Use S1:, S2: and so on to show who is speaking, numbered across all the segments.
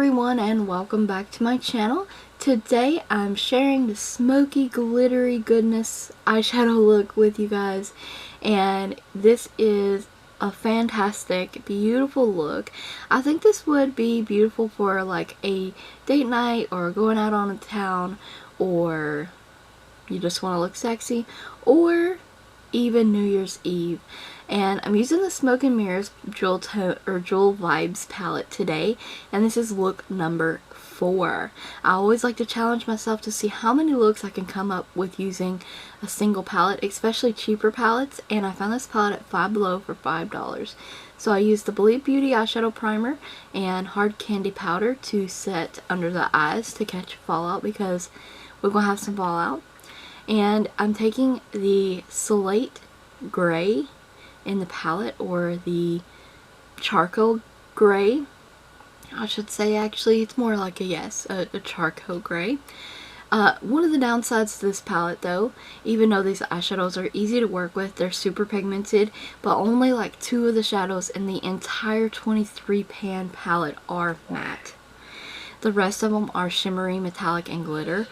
S1: everyone, and welcome back to my channel. Today I'm sharing the Smoky Glittery Goodness eyeshadow look with you guys, and this is a fantastic, beautiful look. I think this would be beautiful for like a date night or going out on a town, or you just want to look sexy, or even New Year's Eve. And I'm using the Smoke and Mirrors Jewel Vibes palette today, and this is look number 4. I always like to challenge myself to see how many looks I can come up with using a single palette, especially cheaper palettes, and I found this palette at Five Below for $5. So I used the Believe Beauty eyeshadow primer and hard candy powder to set under the eyes to catch fallout, because we're going to have some fallout. And I'm taking the Slate Gray in the palette, or the charcoal gray, I should say. Actually, it's more like a charcoal gray. One of the downsides to this palette, though, even though these eyeshadows are easy to work with, they're super pigmented, but only like 2 of the shadows in the entire 23 pan palette are matte. The rest of them are shimmery, metallic, and glitter.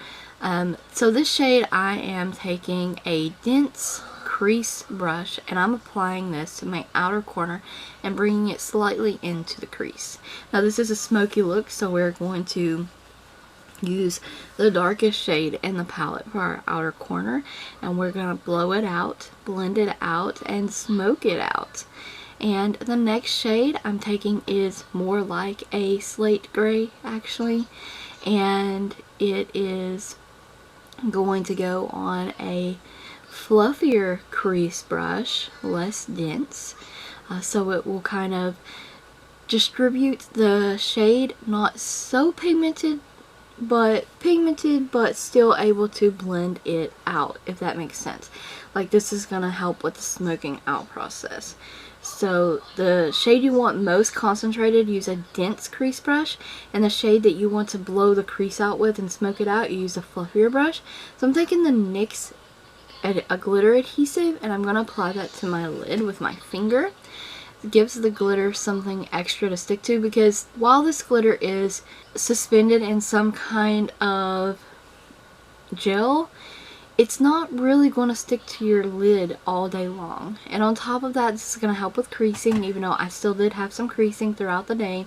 S1: So this shade, I am taking a dense crease brush, and I'm applying this to my outer corner and bringing it slightly into the crease. Now this is a smoky look, so we're going to use the darkest shade in the palette for our outer corner, and we're going to blow it out, blend it out, and smoke it out. And the next shade I'm taking is more like a slate gray, actually, and it is going to go on a fluffier crease brush, less dense, so it will kind of distribute the shade, not so pigmented but still able to blend it out, if that makes sense. Like, this is going to help with the smoking out process. So the shade you want most concentrated, use a dense crease brush, and the shade that you want to blow the crease out with and smoke it out, you use a fluffier brush. So I'm taking the NYX Glitter Adhesive, and I'm going to apply that to my lid with my finger. It gives the glitter something extra to stick to, because while this glitter is suspended in some kind of gel, it's not really going to stick to your lid all day long. And on top of that, this is going to help with creasing, even though I still did have some creasing throughout the day.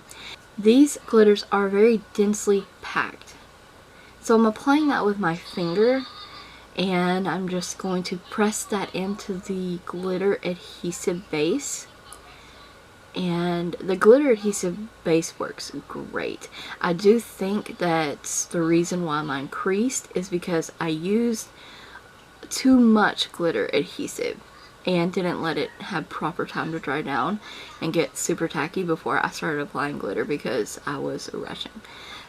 S1: These glitters are very densely packed. So I'm applying that with my finger, and I'm just going to press that into the glitter adhesive base. And the glitter adhesive base works great. I do think that the reason why mine creased is because I used too much glitter adhesive and didn't let it have proper time to dry down and get super tacky before I started applying glitter, because I was rushing.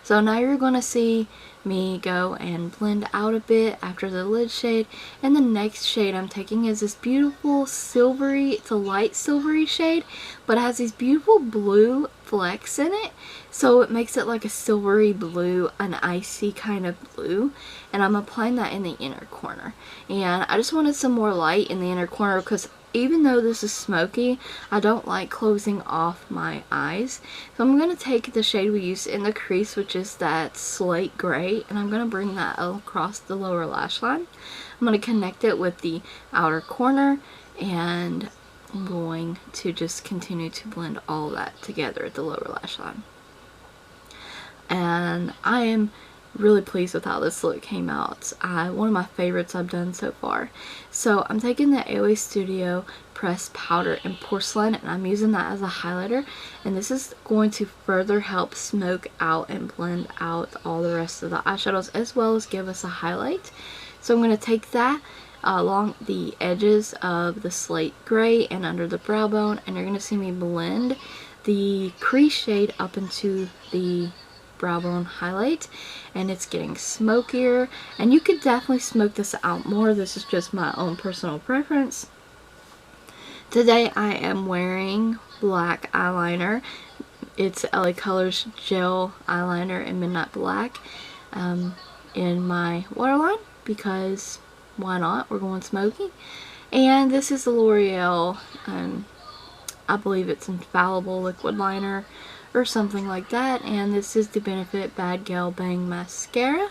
S1: So now you're going to see me go and blend out a bit after the lid shade, and the next shade I'm taking is this beautiful silvery, it's a light silvery shade, but it has these beautiful blue flecks in it, so it makes it like a silvery blue, an icy kind of blue, and I'm applying that in the inner corner. And I just wanted some more light in the inner corner, because even though this is smoky, I don't like closing off my eyes. So I'm going to take the shade we used in the crease, which is that slate gray, and I'm going to bring that across the lower lash line. I'm going to connect it with the outer corner, and I'm going to just continue to blend all that together at the lower lash line. And I am really pleased with how this look came out. One of my favorites I've done so far. So I'm taking the AOA Studio pressed powder in porcelain, and I'm using that as a highlighter, and this is going to further help smoke out and blend out all the rest of the eyeshadows, as well as give us a highlight. So I'm going to take that along the edges of the slate gray and under the brow bone, and you're going to see me blend the crease shade up into the brow bone highlight, and it's getting smokier, and you could definitely smoke this out more. This is just my own personal preference. Today I am wearing black eyeliner. It's LaColors gel eyeliner in Midnight Black in my waterline, because why not? We're going smoky. And this is the L'Oreal, I believe it's Infallible liquid liner, or something like that. And this is the Benefit Bad Gal Bang Mascara.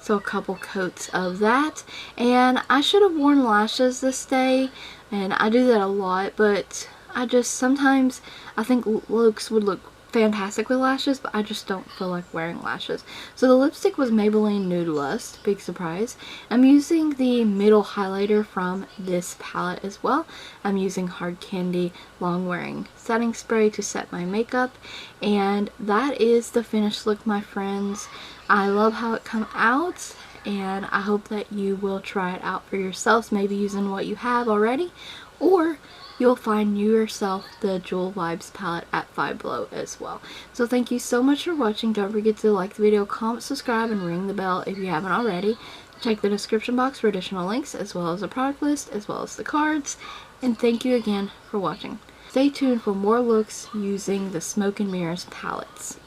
S1: So a couple coats of that. And I should have worn lashes this day, and I do that a lot, but I just sometimes I think looks would look fantastic with lashes, but I just don't feel like wearing lashes. So the lipstick was Maybelline Nude Lust, big surprise. I'm using the middle highlighter from this palette as well. I'm using Hard Candy Long Wearing setting spray to set my makeup, and that is the finished look, my friends. I love how it come out, and I hope that you will try it out for yourselves, maybe using what you have already, or you'll find yourself the Jewel Vibes palette at Five Below as well. So thank you so much for watching. Don't forget to like the video, comment, subscribe, and ring the bell if you haven't already. Check the description box for additional links, as well as the product list, as well as the cards. And thank you again for watching. Stay tuned for more looks using the Smoke and Mirrors palettes.